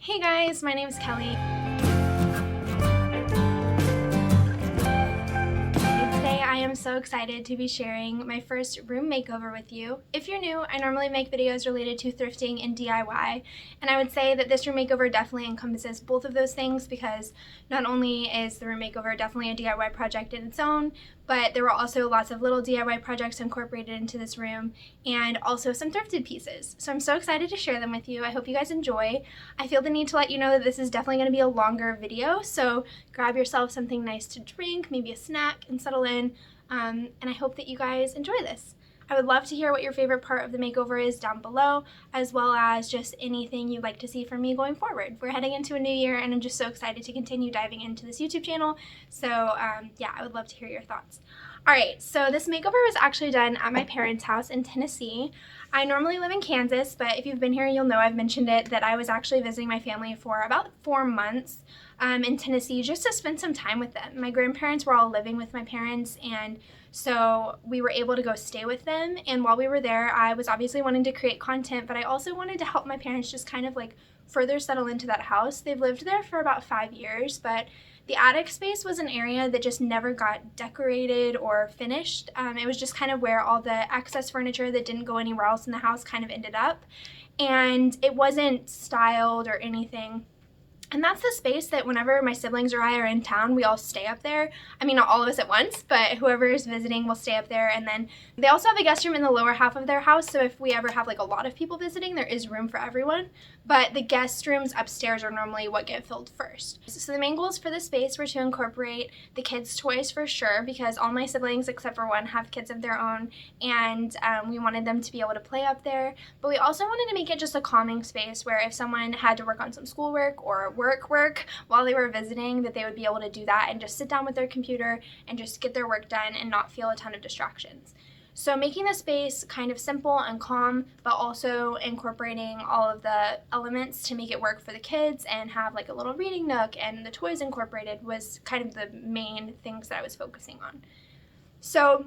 Hey guys, my name is Kelly. Today I am so excited to be sharing my first room makeover with you. If you're new, I normally make videos related to thrifting and DIY, and I would say that this room makeover definitely encompasses both of those things because not only is the room makeover definitely a DIY project in its own, but there were also lots of little DIY projects incorporated into this room and also some thrifted pieces. So I'm so excited to share them with you. I hope you guys enjoy. I feel the need to let you know that this is definitely going to be a longer video, so grab yourself something nice to drink, maybe a snack, and settle in. And I hope that you guys enjoy this. I would love to hear what your favorite part of the makeover is down below, as well as just anything you'd like to see from me going forward. We're heading into a new year, and I'm just so excited to continue diving into this YouTube channel. So yeah, I would love to hear your thoughts. All right, so this makeover was actually done at my parents' house in Tennessee. I normally live in Kansas, but if you've been here, you'll know I've mentioned it, that I was actually visiting my family for about 4 months in Tennessee just to spend some time with them. My grandparents were all living with my parents, and so we were able to go stay with them. And while we were there, I was obviously wanting to create content, but I also wanted to help my parents just kind of like further settle into that house. They've lived there for about 5 years, but the attic space was an area that just never got decorated or finished. It was just kind of where all the excess furniture that didn't go anywhere else in the house kind of ended up. And it wasn't styled or anything. And that's the space that whenever my siblings or I are in town, we all stay up there. I mean, not all of us at once, but whoever is visiting will stay up there. And then they also have a guest room in the lower half of their house, so if we ever have like a lot of people visiting, there is room for everyone. But the guest rooms upstairs are normally what get filled first. So the main goals for this space were to incorporate the kids' toys for sure, because all my siblings except for one have kids of their own, and we wanted them to be able to play up there. But we also wanted to make it just a calming space where if someone had to work on some schoolwork or work while they were visiting, that they would be able to do that and just sit down with their computer and just get their work done and not feel a ton of distractions. So making the space kind of simple and calm, but also incorporating all of the elements to make it work for the kids and have like a little reading nook and the toys incorporated was kind of the main things that I was focusing on. So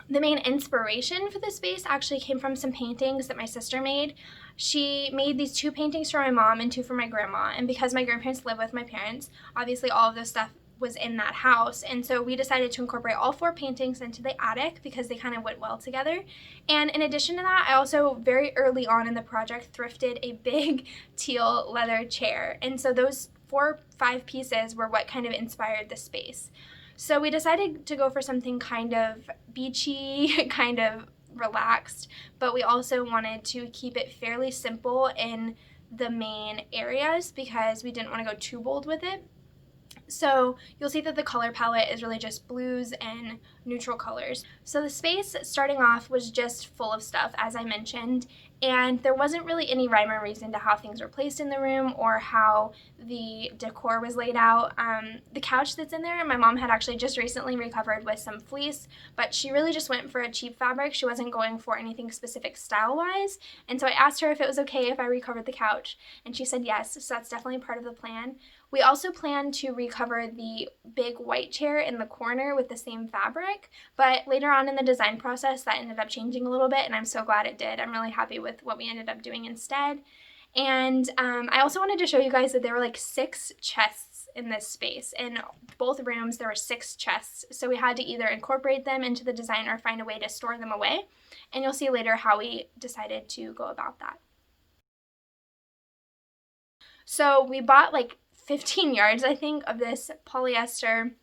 the main inspiration for this space actually came from some paintings that my sister made. She made these 2 paintings for my mom and 2 for my grandma, and because my grandparents live with my parents, obviously all of this stuff was in that house, and so we decided to incorporate all 4 paintings into the attic because they kind of went well together. And in addition to that, I also very early on in the project thrifted a big teal leather chair, and so those 4-5 pieces were what kind of inspired the space. So we decided to go for something kind of beachy, kind of relaxed, but we also wanted to keep it fairly simple in the main areas because we didn't want to go too bold with it. So you'll see that the color palette is really just blues and neutral colors. So the space starting off was just full of stuff, as I mentioned, and there wasn't really any rhyme or reason to how things were placed in the room or how the decor was laid out. The couch that's in there, my mom had actually just recently recovered with some fleece, but she really just went for a cheap fabric. She wasn't going for anything specific style-wise, and so I asked her if it was okay if I recovered the couch, and she said yes, so that's definitely part of the plan. We also planned to recover the big white chair in the corner with the same fabric, but later on in the design process that ended up changing a little bit, and I'm so glad it did. I'm really happy with what we ended up doing instead. And I also wanted to show you guys that there were like 6 chests in this space. In both rooms there were 6 chests, so we had to either incorporate them into the design or find a way to store them away, and you'll see later how we decided to go about that. So we bought like 15 yards, I think, of this polyester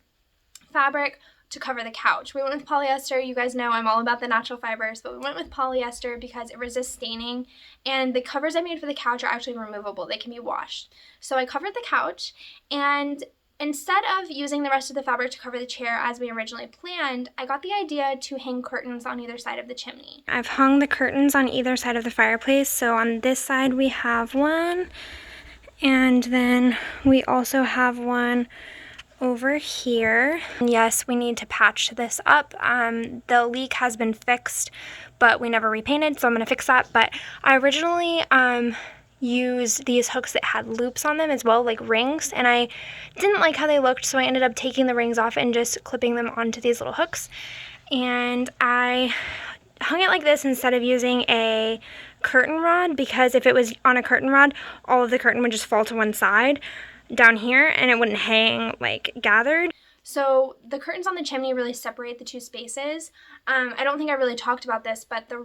fabric to cover the couch. We went with polyester. You guys know I'm all about the natural fibers, but we went with polyester because it resists staining, and the covers I made for the couch are actually removable. They can be washed. So I covered the couch, and instead of using the rest of the fabric to cover the chair as we originally planned, I got the idea to hang curtains on either side of the chimney. I've hung the curtains on either side of the fireplace. So on this side we have one, and then we also have one over here. Yes, we need to patch this up. The leak has been fixed, but we never repainted, so I'm gonna fix that. But I originally used these hooks that had loops on them as well, like rings, and I didn't like how they looked, so I ended up taking the rings off and just clipping them onto these little hooks. And I hung it like this instead of using a curtain rod, because if it was on a curtain rod, all of the curtain would just fall to one side down here and it wouldn't hang like gathered. So the curtains on the chimney really separate the two spaces. I don't think I really talked about this, but the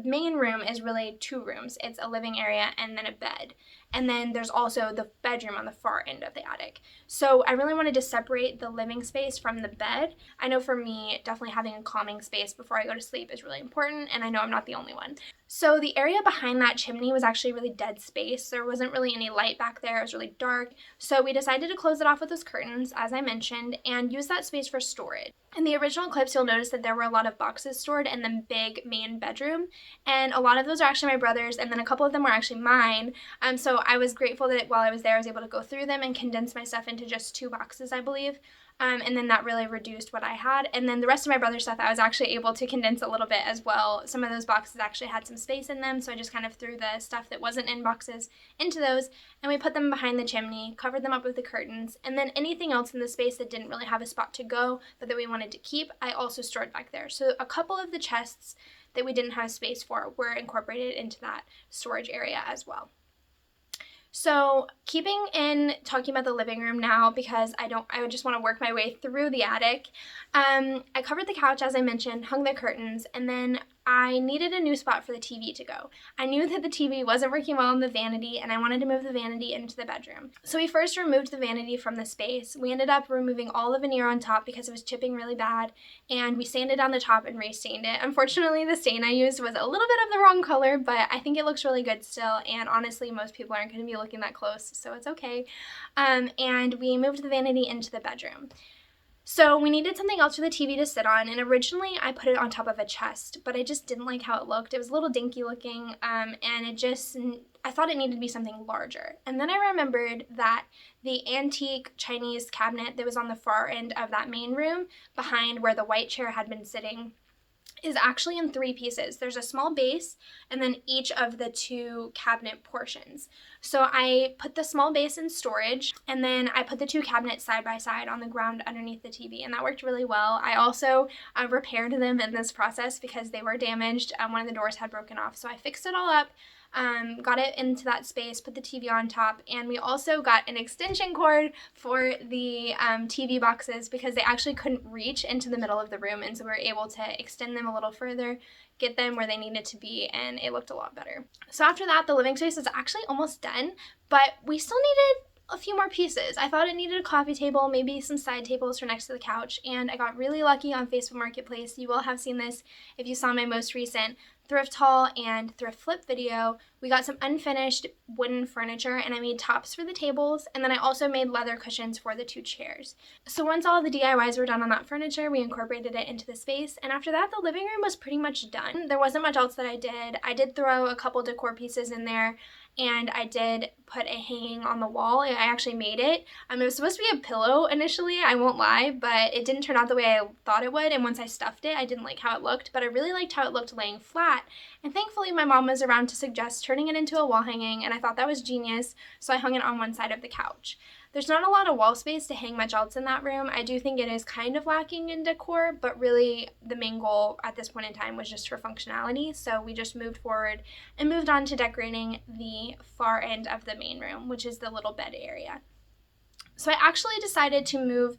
main room is really two rooms. It's a living area and then a bed. And then there's also the bedroom on the far end of the attic. So I really wanted to separate the living space from the bed. I know for me, definitely having a calming space before I go to sleep is really important, and I know I'm not the only one. So the area behind that chimney was actually really dead space. There wasn't really any light back there. It was really dark. So we decided to close it off with those curtains, as I mentioned, and use that space for storage. In the original clips, you'll notice that there were a lot of boxes stored in the big main bedroom, and a lot of those are actually my brother's, and then a couple of them were actually mine. So I was grateful that while I was there, I was able to go through them and condense my stuff into just 2 boxes, I believe. And then that really reduced what I had. And then the rest of my brother's stuff, I was actually able to condense a little bit as well. Some of those boxes actually had some space in them, so I just kind of threw the stuff that wasn't in boxes into those, and we put them behind the chimney, covered them up with the curtains, and then anything else in the space that didn't really have a spot to go, but that we wanted to keep, I also stored back there. So a couple of the chests that we didn't have space for were incorporated into that storage area as well. So talking about the living room now, because I just want to work my way through the attic. I covered the couch, as I mentioned, hung the curtains, and then I needed a new spot for the TV to go. I knew that the TV wasn't working well in the vanity, and I wanted to move the vanity into the bedroom. So we first removed the vanity from the space. We ended up removing all the veneer on top because it was chipping really bad, and we sanded down the top and re-stained it. Unfortunately, the stain I used was a little bit of the wrong color, but I think it looks really good still, and honestly, most people aren't going to be looking that close, so it's okay. And we moved the vanity into the bedroom. So we needed something else for the TV to sit on, and originally I put it on top of a chest, but I just didn't like how it looked. It was a little dinky looking, and I thought it needed to be something larger. And then I remembered that the antique Chinese cabinet that was on the far end of that main room, behind where the white chair had been sitting, is actually in 3 pieces. There's a small base and then each of the 2 cabinet portions. So I put the small base in storage, and then I put the 2 cabinets side by side on the ground underneath the TV, and that worked really well. I also repaired them in this process because they were damaged. One of the doors had broken off, so I fixed it all up. Got it into that space, put the TV on top, and we also got an extension cord for the TV boxes because they actually couldn't reach into the middle of the room, and so we were able to extend them a little further, get them where they needed to be, and it looked a lot better. So after that, the living space is actually almost done, but we still needed a few more pieces. I thought it needed a coffee table, maybe some side tables for next to the couch, and I got really lucky on Facebook Marketplace. You will have seen this if you saw my most recent thrift haul and thrift flip video. We got some unfinished wooden furniture, and I made tops for the tables, and then I also made leather cushions for the 2 chairs. So once all the DIYs were done on that furniture, we incorporated it into the space, and after that, the living room was pretty much done. There wasn't much else that I did. I did throw a couple decor pieces in there, and I did put a hanging on the wall. I actually made it. It was supposed to be a pillow initially, I won't lie, but it didn't turn out the way I thought it would, and once I stuffed it, I didn't like how it looked, but I really liked how it looked laying flat, and thankfully my mom was around to suggest turning it into a wall hanging, and I thought that was genius, so I hung it on one side of the couch. There's not a lot of wall space to hang much else in that room. I do think it is kind of lacking in decor, but really the main goal at this point in time was just for functionality. So we just moved forward and moved on to decorating the far end of the main room, which is the little bed area. So I actually decided to move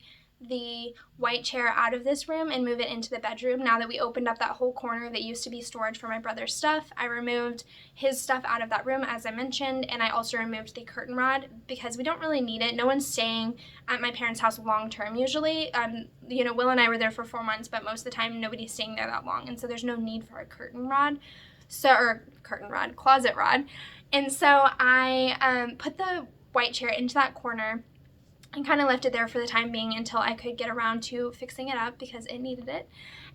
the white chair out of this room and move it into the bedroom. Now that we opened up that whole corner that used to be storage for my brother's stuff, I removed his stuff out of that room, as I mentioned, and I also removed the curtain rod because we don't really need it. No one's staying at my parents' house long term usually. Will and I were there for 4 months, but most of the time nobody's staying there that long, and so there's no need for a closet rod. And so I put the white chair into that corner and kind of left it there for the time being until I could get around to fixing it up because it needed it.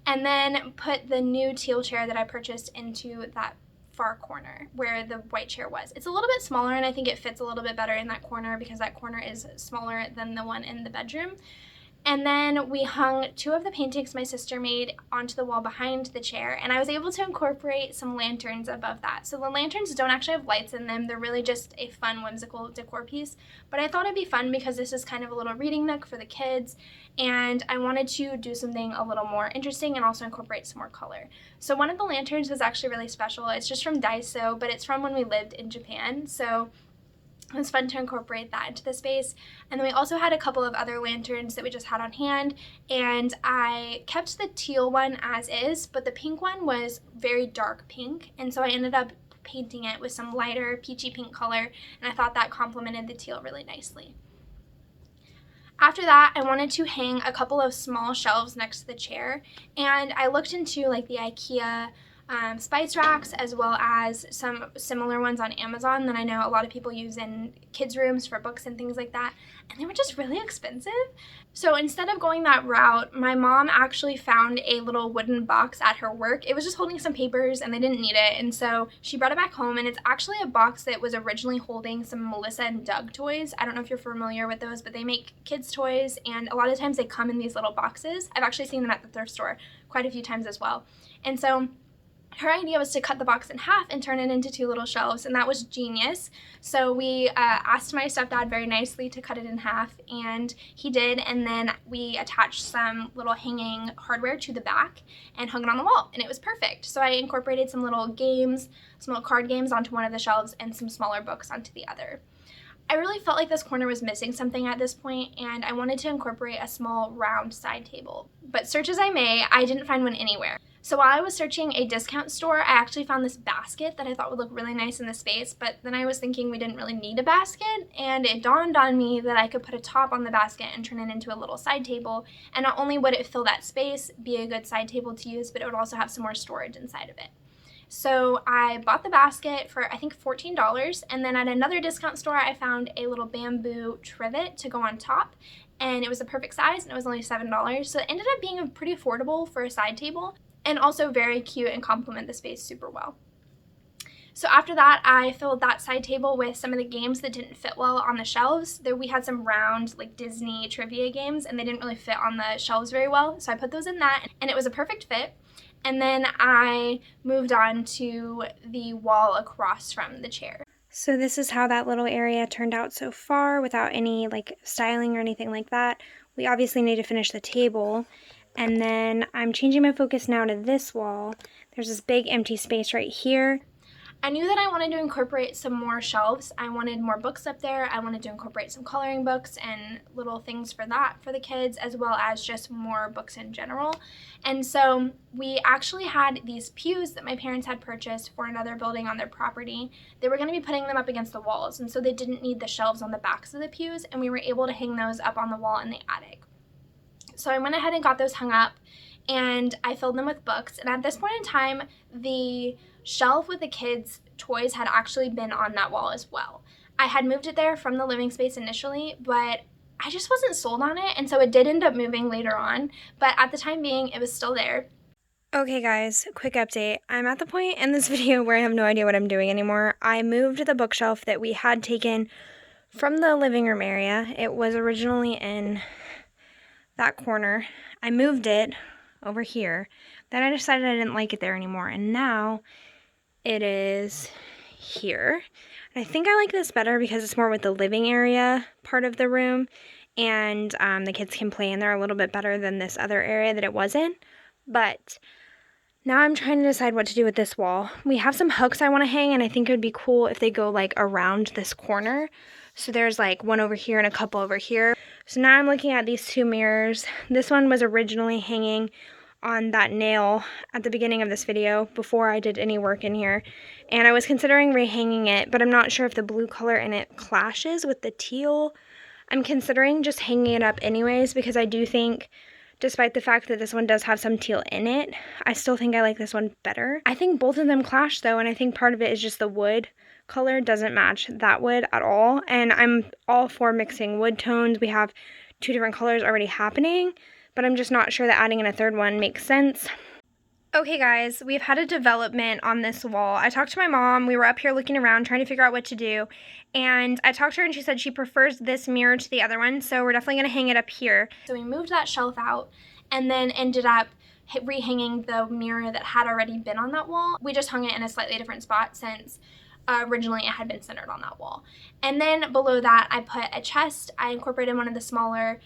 And then put the new teal chair that I purchased into that far corner where the white chair was. It's a little bit smaller, and I think it fits a little bit better in that corner because that corner is smaller than the one in the bedroom. And then we hung 2 of the paintings my sister made onto the wall behind the chair, and I was able to incorporate some lanterns above that. So the lanterns don't actually have lights in them, they're really just a fun, whimsical decor piece. But I thought it'd be fun because this is kind of a little reading nook for the kids, and I wanted to do something a little more interesting and also incorporate some more color. So one of the lanterns was actually really special. It's just from Daiso, but it's from when we lived in Japan. So it was fun to incorporate that into the space. And then we also had a couple of other lanterns that we just had on hand, and I kept the teal one as is, but the pink one was very dark pink, and so I ended up painting it with some lighter peachy pink color, and I thought that complemented the teal really nicely. After that, I wanted to hang a couple of small shelves next to the chair, and I looked into like the IKEA spice racks, as well as some similar ones on Amazon that I know a lot of people use in kids' rooms for books and things like that, and they were just really expensive. So instead of going that route, my mom actually found a little wooden box at her work. It was just holding some papers and they didn't need it, and so she brought it back home, and it's actually a box that was originally holding some Melissa and Doug toys. I don't know if you're familiar with those, but they make kids' toys, and a lot of times they come in these little boxes. I've actually seen them at the thrift store quite a few times as well. And so her idea was to cut the box in half and turn it into 2 little shelves, and that was genius. So we asked my stepdad very nicely to cut it in half, and he did, and then we attached some little hanging hardware to the back and hung it on the wall, and it was perfect. So I incorporated some little games, some little card games onto one of the shelves and some smaller books onto the other. I really felt like this corner was missing something at this point, and I wanted to incorporate a small round side table. But search as I may, I didn't find one anywhere. So while I was searching a discount store, I actually found this basket that I thought would look really nice in the space, but then I was thinking we didn't really need a basket, and it dawned on me that I could put a top on the basket and turn it into a little side table, and not only would it fill that space, be a good side table to use, but it would also have some more storage inside of it. So I bought the basket for I think $14, and then at another discount store I found a little bamboo trivet to go on top, and it was the perfect size and it was only $7, so it ended up being pretty affordable for a side table and also very cute and complement the space super well. So after that, I filled that side table with some of the games that didn't fit well on the shelves. We had some round like Disney trivia games, and they didn't really fit on the shelves very well, so I put those in that, and it was a perfect fit. And then I moved on to the wall across from the chair. So this is how that little area turned out so far without any like styling or anything like that. We obviously need to finish the table, and then I'm changing my focus now to this wall. There's this big empty space right here. I knew that I wanted to incorporate some more shelves. I wanted more books up there. I wanted to incorporate some coloring books and little things for that for the kids, as well as just more books in general. And so we actually had these pews that my parents had purchased for another building on their property. They were going to be putting them up against the walls, and so they didn't need the shelves on the backs of the pews, and we were able to hang those up on the wall in the attic. So I went ahead and got those hung up, and I filled them with books. And at this point in time, the shelf with the kids' toys had actually been on that wall as well. I had moved it there from the living space initially, but I just wasn't sold on it, and so it did end up moving later on, but at the time being, it was still there. Okay guys, quick update. I'm at the point in this video where I have no idea what I'm doing anymore. I moved the bookshelf that we had taken from the living room area. It was originally in that corner. I moved it over here. Then I decided I didn't like it there anymore, and now it is here. And I think I like this better because it's more with the living area part of the room, and the kids can play in there a little bit better than this other area that it was in. But now I'm trying to decide what to do with this wall. We have some hooks I want to hang, and I think it would be cool if they go like around this corner. So there's like one over here and a couple over here. So now I'm looking at these 2 mirrors. This one was originally hanging on that nail at the beginning of this video before I did any work in here, and I was considering rehanging it, but I'm not sure if the blue color in it clashes with the teal. I'm considering just hanging it up anyways, because I do think, despite the fact that this one does have some teal in it, I still think I like this one better. I think both of them clash though, and I think part of it is just the wood color doesn't match that wood at all, and I'm all for mixing wood tones. We have 2 different colors already happening, but I'm just not sure that adding in a third one makes sense. Okay guys, we've had a development on this wall. I talked to my mom, we were up here looking around trying to figure out what to do, and I talked to her and she said she prefers this mirror to the other one, so we're definitely going to hang it up here. So we moved that shelf out and then ended up rehanging the mirror that had already been on that wall. We just hung it in a slightly different spot since originally it had been centered on that wall. And then below that I put a chest. I incorporated one of the smaller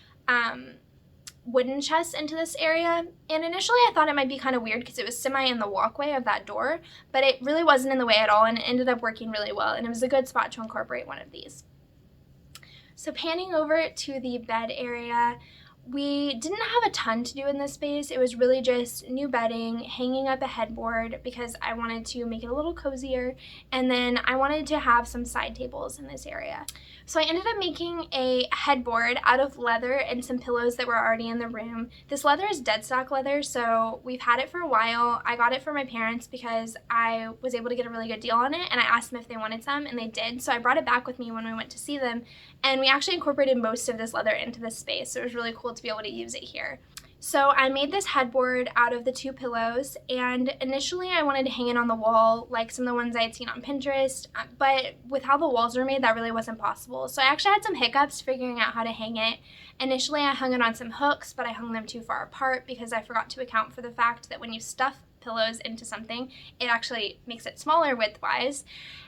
wooden chests into this area, and initially I thought it might be kind of weird because it was semi in the walkway of that door, but it really wasn't in the way at all, and it ended up working really well, and it was a good spot to incorporate one of these. So panning over to the bed area, we didn't have a ton to do in this space. It was really just new bedding, hanging up a headboard because I wanted to make it a little cozier, and then I wanted to have some side tables in this area. So I ended up making a headboard out of leather and some pillows that were already in the room. This leather is dead stock leather, so we've had it for a while. I got it for my parents because I was able to get a really good deal on it, and I asked them if they wanted some, and they did. So I brought it back with me when we went to see them, and we actually incorporated most of this leather into this space, so it was really cool to be able to use it here. So I made this headboard out of the 2 pillows, and initially I wanted to hang it on the wall like some of the ones I had seen on Pinterest, but with how the walls are made, that really wasn't possible. So I actually had some hiccups figuring out how to hang it. Initially I hung it on some hooks, but I hung them too far apart because I forgot to account for the fact that when you stuff pillows into something, it actually makes it smaller width-wise.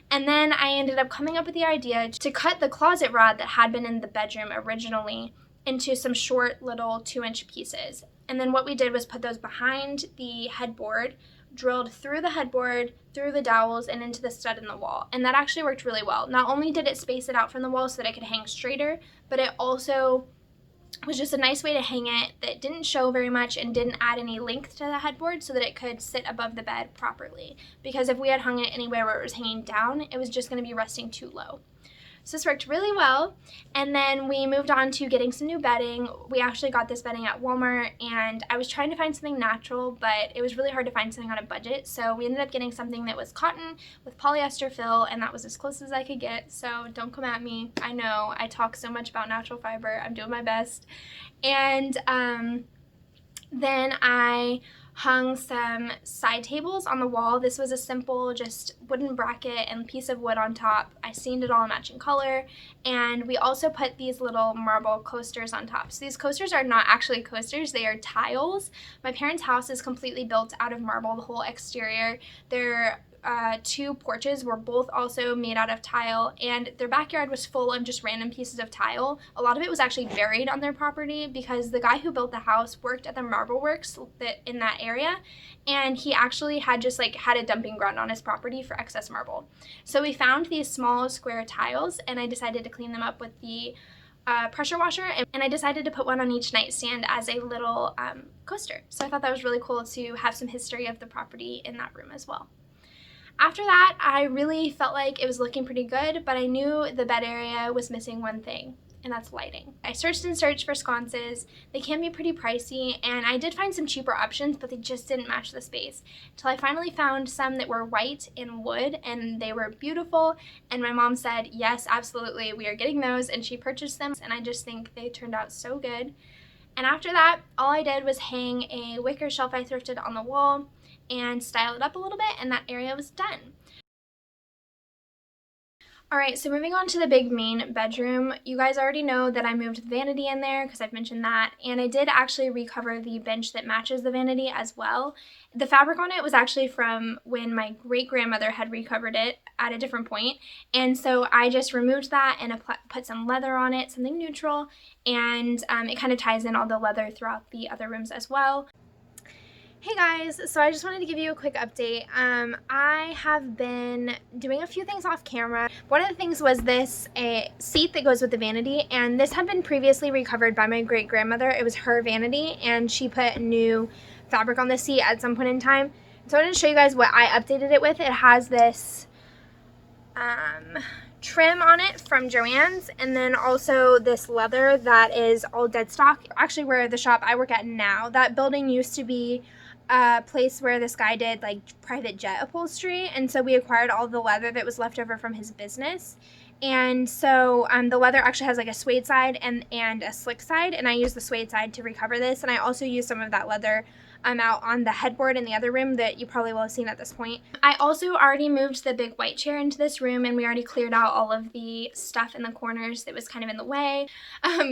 And then I ended up coming up with the idea to cut the closet rod that had been in the bedroom originally into some short little 2-inch pieces. And then what we did was put those behind the headboard, drilled through the headboard, through the dowels, and into the stud in the wall. And that actually worked really well. Not only did it space it out from the wall so that it could hang straighter, but it also was just a nice way to hang it that didn't show very much and didn't add any length to the headboard so that it could sit above the bed properly. Because if we had hung it anywhere where it was hanging down, it was just going to be resting too low. So this worked really well, and then we moved on to getting some new bedding. We actually got this bedding at Walmart, and I was trying to find something natural, but it was really hard to find something on a budget, so we ended up getting something that was cotton with polyester fill, and that was as close as I could get, so don't come at me. I know, I talk so much about natural fiber. I'm doing my best. And then I hung some side tables on the wall. This was a simple just wooden bracket and piece of wood on top. I stained it all a matching color, and we also put these little marble coasters on top. So these coasters are not actually coasters, they are tiles. My parents' house is completely built out of marble, the whole exterior. They're 2 porches were both also made out of tile, and their backyard was full of just random pieces of tile. A lot of it was actually buried on their property because the guy who built the house worked at the marble works in that area, and he actually had just had a dumping ground on his property for excess marble. So we found these small square tiles, and I decided to clean them up with the pressure washer, and I decided to put one on each nightstand as a little coaster. So I thought that was really cool to have some history of the property in that room as well. After that, I really felt like it was looking pretty good, but I knew the bed area was missing one thing, and that's lighting. I searched and searched for sconces. They can be pretty pricey, and I did find some cheaper options, but they just didn't match the space. Until I finally found some that were white and wood, and they were beautiful, and my mom said, yes, absolutely, we are getting those, and she purchased them, and I just think they turned out so good. And after that, all I did was hang a wicker shelf I thrifted on the wall and style it up a little bit, and that area was done. Alright, so moving on to the big main bedroom, you guys already know that I moved the vanity in there because I've mentioned that, and I did actually recover the bench that matches the vanity as well. The fabric on it was actually from when my great-grandmother had recovered it at a different point, and so I just removed that and put some leather on it, something neutral, and it kind of ties in all the leather throughout the other rooms as well. Hey guys, so I just wanted to give you a quick update. I have been doing a few things off camera. One of the things was this seat that goes with the vanity, and this had been previously recovered by my great-grandmother. It was her vanity, and she put new fabric on the seat at some point in time. So I wanted to show you guys what I updated it with. It has this trim on it from Joann's, and then also this leather that is all dead stock. Actually, where the shop I work at now, that building used to be a place where this guy did private jet upholstery, and so we acquired all the leather that was left over from his business. And so the leather actually has a suede side and a slick side, and I used the suede side to recover this, and I also used some of that leather out on the headboard in the other room that you probably will have seen at this point. I also already moved the big white chair into this room, and we already cleared out all of the stuff in the corners that was kind of in the way.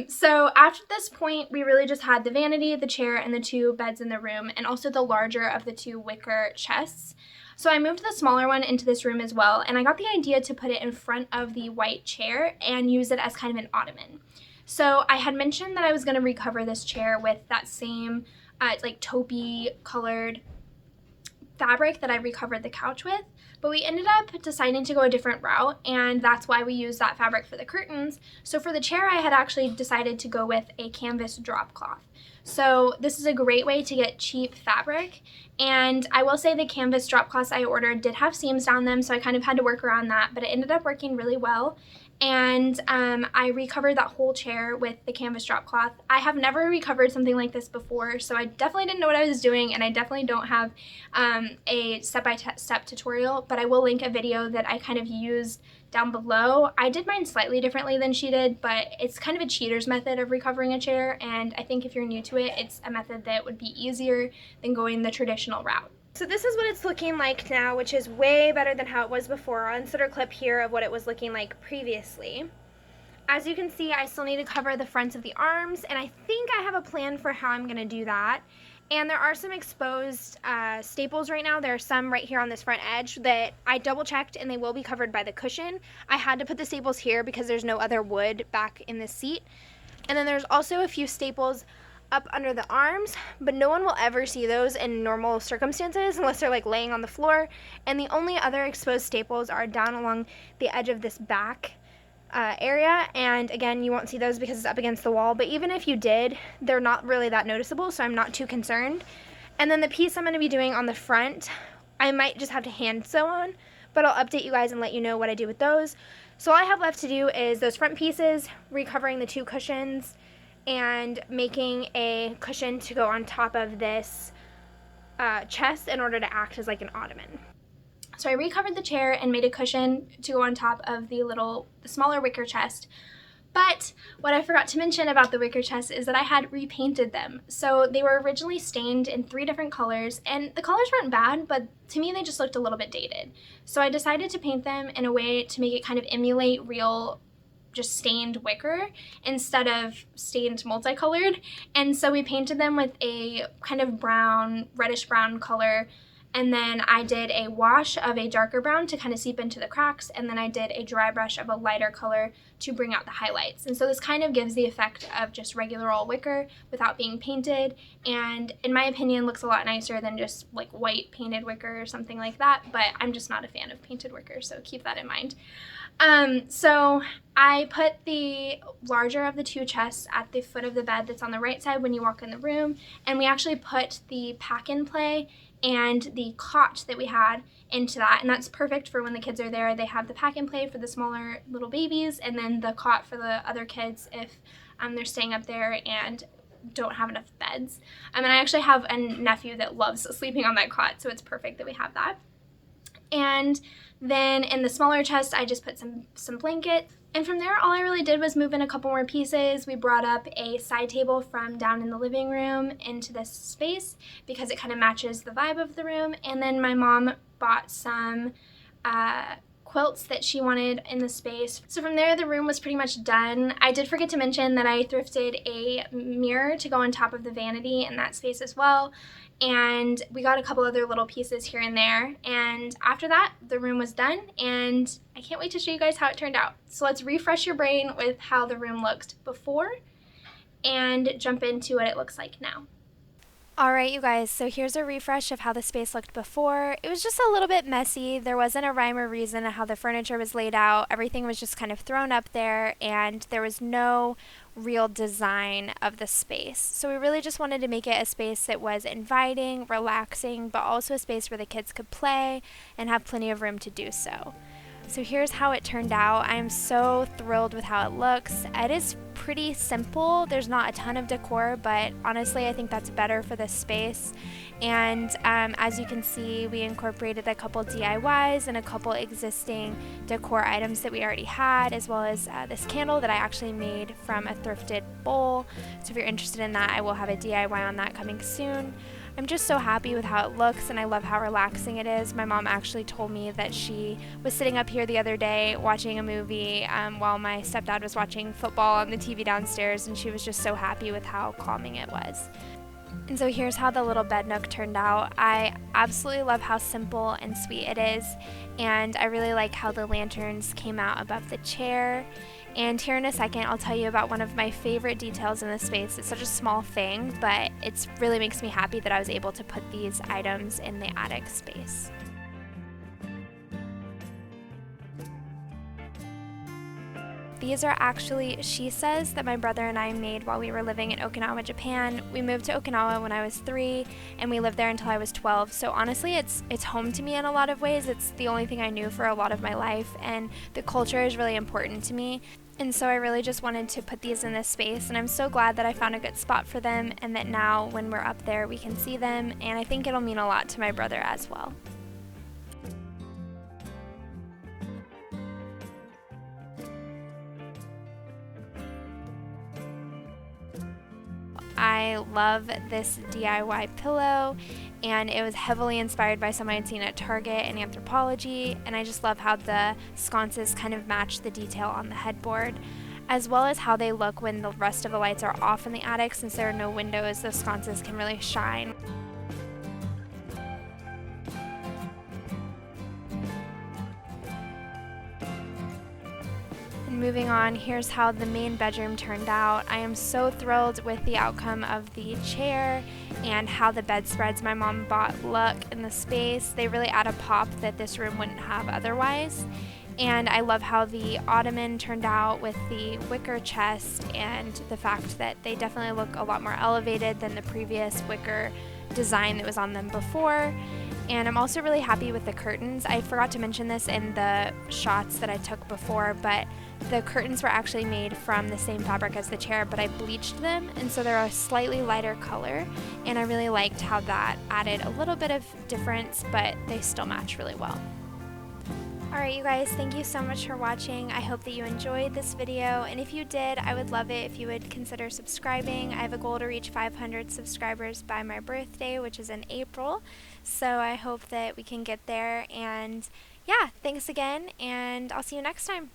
So after this point, we really just had the vanity, the chair, and the 2 beds in the room, and also the larger of the 2 wicker chests. So I moved the smaller one into this room as well, and I got the idea to put it in front of the white chair and use it as kind of an ottoman. So I had mentioned that I was going to recover this chair with that same like taupey colored fabric that I recovered the couch with, but we ended up deciding to go a different route, and that's why we used that fabric for the curtains. So for the chair, I had actually decided to go with a canvas drop cloth. So this is a great way to get cheap fabric, and I will say the canvas drop cloths I ordered did have seams down them, so I kind of had to work around that, but it ended up working really well. And I recovered that whole chair with the canvas drop cloth. I have never recovered something like this before, so I definitely didn't know what I was doing, and I definitely don't have a step-by-step tutorial, but I will link a video that I kind of used down below. I did mine slightly differently than she did, but it's kind of a cheater's method of recovering a chair, and I think if you're new to it, it's a method that would be easier than going the traditional route. So this is what it's looking like now, which is way better than how it was before. I'll insert a clip here of what it was looking like previously. As you can see, I still need to cover the fronts of the arms, and I think I have a plan for how I'm going to do that. And there are some exposed staples right now. There are some right here on this front edge that I double checked, and they will be covered by the cushion. I had to put the staples here because there's no other wood back in this seat. And then there's also a few staples up under the arms, but no one will ever see those in normal circumstances unless they're like laying on the floor. And the only other exposed staples are down along the edge of this back area, and again, you won't see those because it's up against the wall, but even if you did, they're not really that noticeable, so I'm not too concerned. And then the piece I'm going to be doing on the front, I might just have to hand sew on, but I'll update you guys and let you know what I do with those. So all I have left to do is those front pieces, recovering the 2 cushions, and making a cushion to go on top of this chest in order to act as like an ottoman. So I recovered the chair and made a cushion to go on top of the smaller wicker chest. But what I forgot to mention about the wicker chest is that I had repainted them. So they were originally stained in 3 different colors, and the colors weren't bad, but to me they just looked a little bit dated. So I decided to paint them in a way to make it kind of emulate real just stained wicker instead of stained multicolored. And so we painted them with a kind of brown, reddish brown color, and then I did a wash of a darker brown to kind of seep into the cracks, and then I did a dry brush of a lighter color to bring out the highlights. And so this kind of gives the effect of just regular old wicker without being painted, and in my opinion looks a lot nicer than just like white painted wicker or something like that, but I'm just not a fan of painted wicker, so keep that in mind. So I put the larger of the 2 chests at the foot of the bed that's on the right side when you walk in the room, and we actually put the pack and play and the cot that we had into that, and that's perfect for when the kids are there. They have the pack and play for the smaller little babies, and then the cot for the other kids if they're staying up there and don't have enough beds. And I actually have a nephew that loves sleeping on that cot, so it's perfect that we have that. And then in the smaller chest, I just put some blankets. And from there, all I really did was move in a couple more pieces. We brought up a side table from down in the living room into this space because it kind of matches the vibe of the room. And then my mom bought some quilts that she wanted in the space. So from there, the room was pretty much done. I did forget to mention that I thrifted a mirror to go on top of the vanity in that space as well. And we got a couple other little pieces here and there. And after that, the room was done, and I can't wait to show you guys how it turned out. So let's refresh your brain with how the room looked before and jump into what it looks like now. Alright you guys, so here's a refresh of how the space looked before. It was just a little bit messy. There wasn't a rhyme or reason to how the furniture was laid out. Everything was just kind of thrown up there, and there was no real design of the space. So we really just wanted to make it a space that was inviting, relaxing, but also a space where the kids could play and have plenty of room to do so. So here's how it turned out. I am so thrilled with how it looks. It is pretty simple. There's not a ton of decor, but honestly I think that's better for this space. And as you can see, we incorporated a couple DIYs and a couple existing decor items that we already had, as well as this candle that I actually made from a thrifted bowl. So if you're interested in that, I will have a DIY on that coming soon. I'm just so happy with how it looks, and I love how relaxing it is. My mom actually told me that she was sitting up here the other day watching a movie while my stepdad was watching football on the TV downstairs, and she was just so happy with how calming it was. And so here's how the little bed nook turned out. I absolutely love how simple and sweet it is, and I really like how the lanterns came out above the chair. And here in a second, I'll tell you about one of my favorite details in this space. It's such a small thing, but it really makes me happy that I was able to put these items in the attic space. These are actually shisas that my brother and I made while we were living in Okinawa, Japan. We moved to Okinawa when I was 3, and we lived there until I was 12. So honestly, it's home to me in a lot of ways. It's the only thing I knew for a lot of my life, and the culture is really important to me. And so I really just wanted to put these in this space, and I'm so glad that I found a good spot for them, and that now when we're up there we can see them, and I think it'll mean a lot to my brother as well. I love this DIY pillow, and it was heavily inspired by someone I'd seen at Target and Anthropologie, and I just love how the sconces kind of match the detail on the headboard, as well as how they look when the rest of the lights are off in the attic. Since there are no windows, the sconces can really shine. Moving on, here's how the main bedroom turned out. I am so thrilled with the outcome of the chair and how the bedspreads my mom bought look in the space. They really add a pop that this room wouldn't have otherwise. And I love how the ottoman turned out with the wicker chest, and the fact that they definitely look a lot more elevated than the previous wicker design that was on them before. And I'm also really happy with the curtains. I forgot to mention this in the shots that I took before, but the curtains were actually made from the same fabric as the chair, but I bleached them, and so they're a slightly lighter color, and I really liked how that added a little bit of difference, but they still match really well. Alright you guys, thank you so much for watching. I hope that you enjoyed this video, and if you did, I would love it if you would consider subscribing. I have a goal to reach 500 subscribers by my birthday, which is in April, so I hope that we can get there. And yeah, thanks again, and I'll see you next time.